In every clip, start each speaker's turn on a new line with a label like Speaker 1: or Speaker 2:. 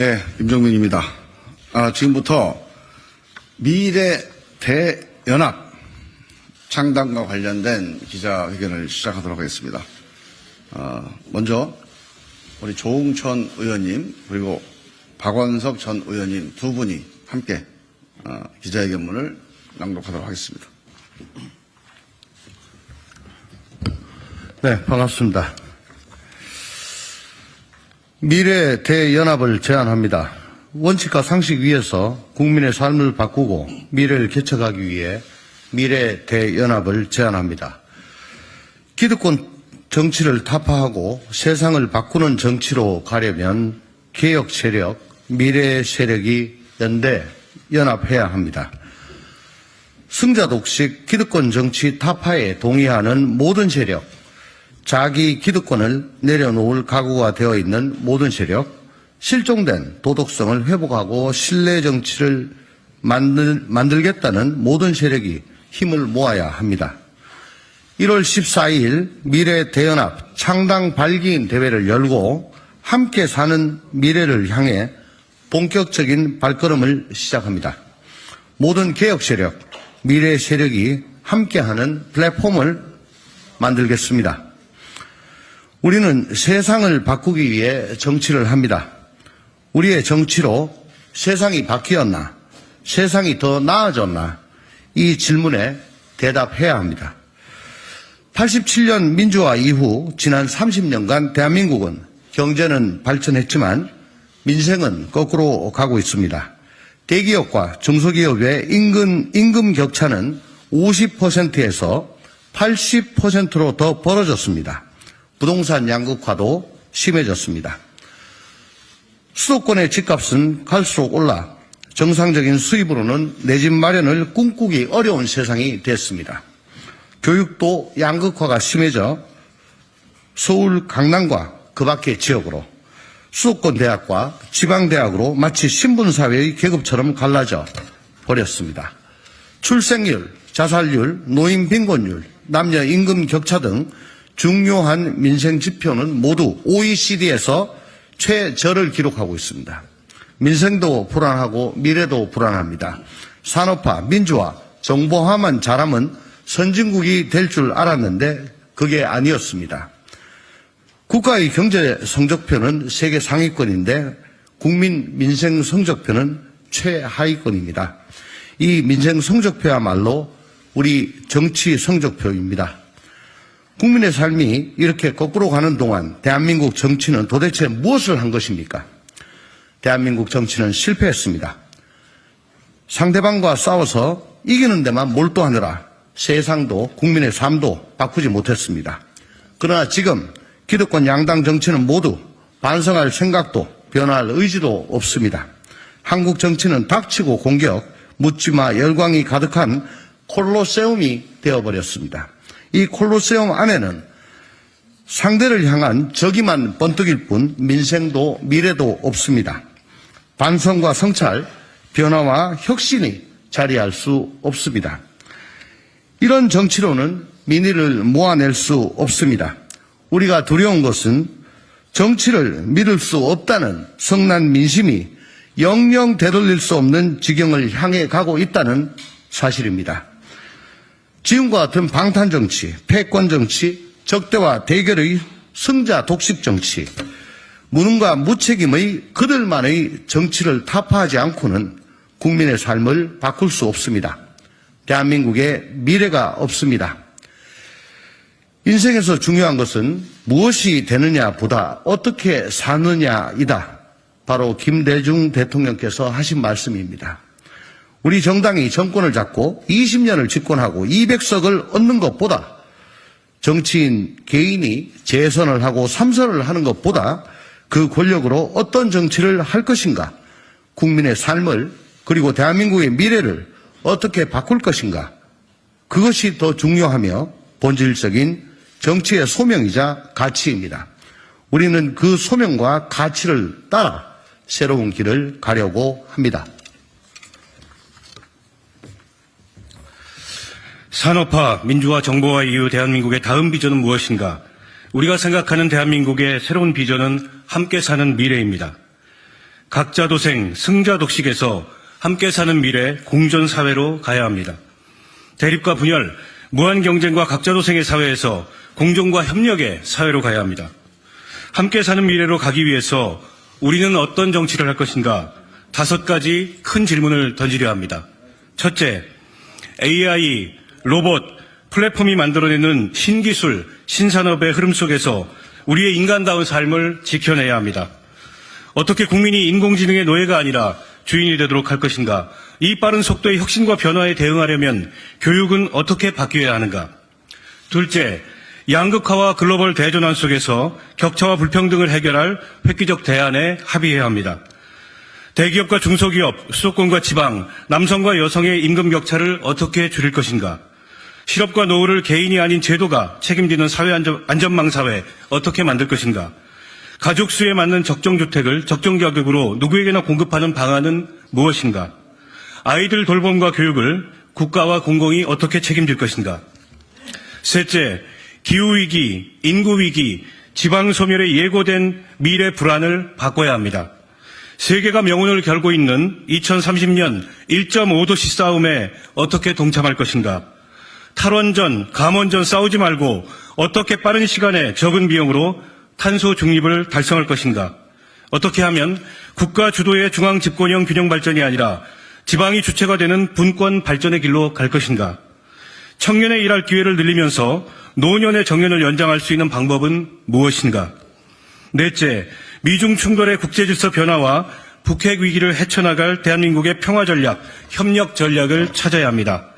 Speaker 1: 예, 김정민입니다. 지금부터 미래 대연합 창당과 관련된 기자회견을 시작하도록 하겠습니다. 먼저 우리 조응천 의원님 그리고 박원석 전 의원님 두 분이 함께 기자회견문을 낭독하도록 하겠습니다.
Speaker 2: 네, 반갑습니다. 미래 대연합을 제안합니다. 원칙과 상식 위에서 국민의 삶을 바꾸고 미래를 개척하기 위해 미래 대연합을 제안합니다. 기득권 정치를 타파하고 세상을 바꾸는 정치로 가려면 개혁 세력, 미래 세력이 연대, 연합해야 합니다. 승자 독식 기득권 정치 타파에 동의하는 모든 세력, 자기 기득권을 내려놓을 각오가 되어 있는 모든 세력, 실종된 도덕성을 회복하고 신뢰 정치를 만들겠다는 모든 세력이 힘을 모아야 합니다. 1월 14일 미래 대연합 창당 발기인 대회를 열고 함께 사는 미래를 향해 본격적인 발걸음을 시작합니다. 모든 개혁 세력, 미래 세력이 함께하는 플랫폼을 만들겠습니다. 우리는 세상을 바꾸기 위해 정치를 합니다. 우리의 정치로 세상이 바뀌었나? 세상이 더 나아졌나? 이 질문에 대답해야 합니다. 87년 민주화 이후 지난 30년간 대한민국은 경제는 발전했지만 민생은 거꾸로 가고 있습니다. 대기업과 중소기업의 임금 격차는 50%에서 80%로 더 벌어졌습니다. 부동산 양극화도 심해졌습니다. 수도권의 집값은 갈수록 올라 정상적인 수입으로는 내 집 마련을 꿈꾸기 어려운 세상이 됐습니다. 교육도 양극화가 심해져 서울 강남과 그 밖의 지역으로 수도권 대학과 지방대학으로 마치 신분사회의 계급처럼 갈라져 버렸습니다. 출생률, 자살률, 노인 빈곤율, 남녀 임금 격차 등 중요한 민생 지표는 모두 OECD에서 최저를 기록하고 있습니다. 민생도 불안하고 미래도 불안합니다. 산업화, 민주화, 정보화만 잘하면 선진국이 될 줄 알았는데 그게 아니었습니다. 국가의 경제 성적표는 세계 상위권인데 국민 민생 성적표는 최하위권입니다. 이 민생 성적표야말로 우리 정치 성적표입니다. 국민의 삶이 이렇게 거꾸로 가는 동안 대한민국 정치는 도대체 무엇을 한 것입니까? 대한민국 정치는 실패했습니다. 상대방과 싸워서 이기는 데만 몰두하느라 세상도 국민의 삶도 바꾸지 못했습니다. 그러나 지금 기득권 양당 정치는 모두 반성할 생각도 변할 의지도 없습니다. 한국 정치는 닥치고 공격, 묻지마 열광이 가득한 콜로세움이 되어버렸습니다. 이 콜로세움 안에는 상대를 향한 적이만 번뜩일 뿐 민생도 미래도 없습니다. 반성과 성찰, 변화와 혁신이 자리할 수 없습니다. 이런 정치로는 민의를 모아낼 수 없습니다. 우리가 두려운 것은 정치를 믿을 수 없다는 성난 민심이 영영 되돌릴 수 없는 지경을 향해 가고 있다는 사실입니다. 지금과 같은 방탄정치, 패권정치, 적대와 대결의 승자 독식 정치, 무능과 무책임의 그들만의 정치를 타파하지 않고는 국민의 삶을 바꿀 수 없습니다. 대한민국의 미래가 없습니다. 인생에서 중요한 것은 무엇이 되느냐보다 어떻게 사느냐이다. 바로 김대중 대통령께서 하신 말씀입니다. 우리 정당이 정권을 잡고 20년을 집권하고 200석을 얻는 것보다 정치인 개인이 재선을 하고 3선을 하는 것보다 그 권력으로 어떤 정치를 할 것인가, 국민의 삶을 그리고 대한민국의 미래를 어떻게 바꿀 것인가, 그것이 더 중요하며 본질적인 정치의 소명이자 가치입니다. 우리는 그 소명과 가치를 따라 새로운 길을 가려고 합니다.
Speaker 3: 산업화, 민주화, 정보화 이후 대한민국의 다음 비전은 무엇인가? 우리가 생각하는 대한민국의 새로운 비전은 함께 사는 미래입니다. 각자도생, 승자독식에서 함께 사는 미래 공존사회로 가야 합니다. 대립과 분열, 무한경쟁과 각자도생의 사회에서 공존과 협력의 사회로 가야 합니다. 함께 사는 미래로 가기 위해서 우리는 어떤 정치를 할 것인가 5가지 큰 질문을 던지려 합니다. 첫째, AI, 로봇, 플랫폼이 만들어내는 신기술, 신산업의 흐름 속에서 우리의 인간다운 삶을 지켜내야 합니다. 어떻게 국민이 인공지능의 노예가 아니라 주인이 되도록 할 것인가? 이 빠른 속도의 혁신과 변화에 대응하려면 교육은 어떻게 바뀌어야 하는가? 둘째, 양극화와 글로벌 대전환 속에서 격차와 불평등을 해결할 획기적 대안에 합의해야 합니다. 대기업과 중소기업, 수도권과 지방, 남성과 여성의 임금 격차를 어떻게 줄일 것인가? 실업과 노후를 개인이 아닌 제도가 책임지는 사회 안전망 사회 어떻게 만들 것인가? 가족 수에 맞는 적정주택을 적정 가격으로 누구에게나 공급하는 방안은 무엇인가? 아이들 돌봄과 교육을 국가와 공공이 어떻게 책임질 것인가? 셋째, 기후위기, 인구위기, 지방소멸에 예고된 미래 불안을 바꿔야 합니다. 세계가 명운을 결고 있는 2030년 1.5도씨 싸움에 어떻게 동참할 것인가? 탈원전, 감원전 싸우지 말고 어떻게 빠른 시간에 적은 비용으로 탄소 중립을 달성할 것인가? 어떻게 하면 국가 주도의 중앙 집권형 균형 발전이 아니라 지방이 주체가 되는 분권 발전의 길로 갈 것인가? 청년의 일할 기회를 늘리면서 노년의 정년을 연장할 수 있는 방법은 무엇인가? 넷째, 미중 충돌의 국제질서 변화와 북핵 위기를 헤쳐나갈 대한민국의 평화 전략, 협력 전략을 찾아야 합니다.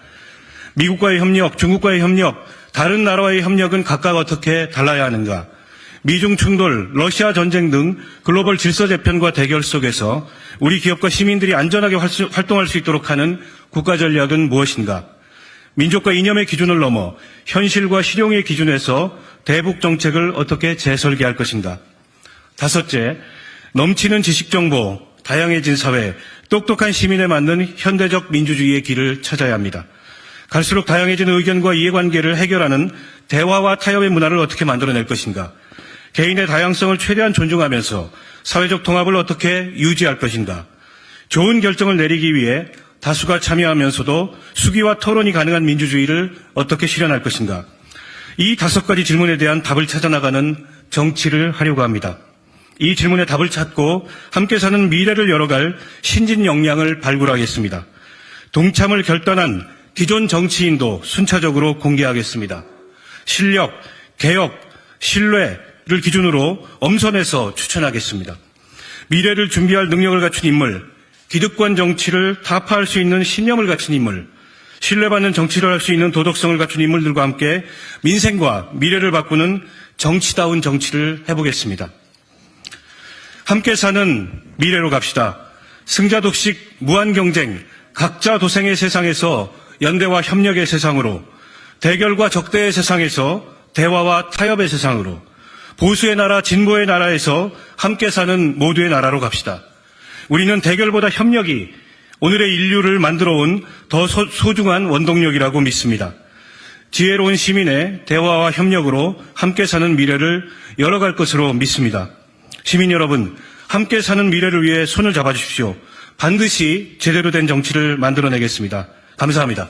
Speaker 3: 미국과의 협력, 중국과의 협력, 다른 나라와의 협력은 각각 어떻게 달라야 하는가? 미중 충돌, 러시아 전쟁 등 글로벌 질서 재편과 대결 속에서 우리 기업과 시민들이 안전하게 활동할 수 있도록 하는 국가 전략은 무엇인가? 민족과 이념의 기준을 넘어 현실과 실용의 기준에서 대북 정책을 어떻게 재설계할 것인가? 다섯째, 넘치는 지식정보, 다양해진 사회, 똑똑한 시민에 맞는 현대적 민주주의의 길을 찾아야 합니다. 갈수록 다양해진 의견과 이해관계를 해결하는 대화와 타협의 문화를 어떻게 만들어낼 것인가? 개인의 다양성을 최대한 존중하면서 사회적 통합을 어떻게 유지할 것인가? 좋은 결정을 내리기 위해 다수가 참여하면서도 수기와 토론이 가능한 민주주의를 어떻게 실현할 것인가? 이 5가지 질문에 대한 답을 찾아나가는 정치를 하려고 합니다. 이 질문에 답을 찾고 함께 사는 미래를 열어갈 신진 역량을 발굴하겠습니다. 동참을 결단한 기존 정치인도 순차적으로 공개하겠습니다. 실력, 개혁, 신뢰를 기준으로 엄선해서 추천하겠습니다. 미래를 준비할 능력을 갖춘 인물, 기득권 정치를 타파할 수 있는 신념을 갖춘 인물, 신뢰받는 정치를 할 수 있는 도덕성을 갖춘 인물들과 함께 민생과 미래를 바꾸는 정치다운 정치를 해보겠습니다. 함께 사는 미래로 갑시다. 승자독식, 무한경쟁, 각자 도생의 세상에서 연대와 협력의 세상으로, 대결과 적대의 세상에서 대화와 타협의 세상으로, 보수의 나라, 진보의 나라에서 함께 사는 모두의 나라로 갑시다. 우리는 대결보다 협력이 오늘의 인류를 만들어온 더 소중한 원동력이라고 믿습니다. 지혜로운 시민의 대화와 협력으로 함께 사는 미래를 열어갈 것으로 믿습니다. 시민 여러분, 함께 사는 미래를 위해 손을 잡아주십시오. 반드시 제대로 된 정치를 만들어내겠습니다. 감사합니다.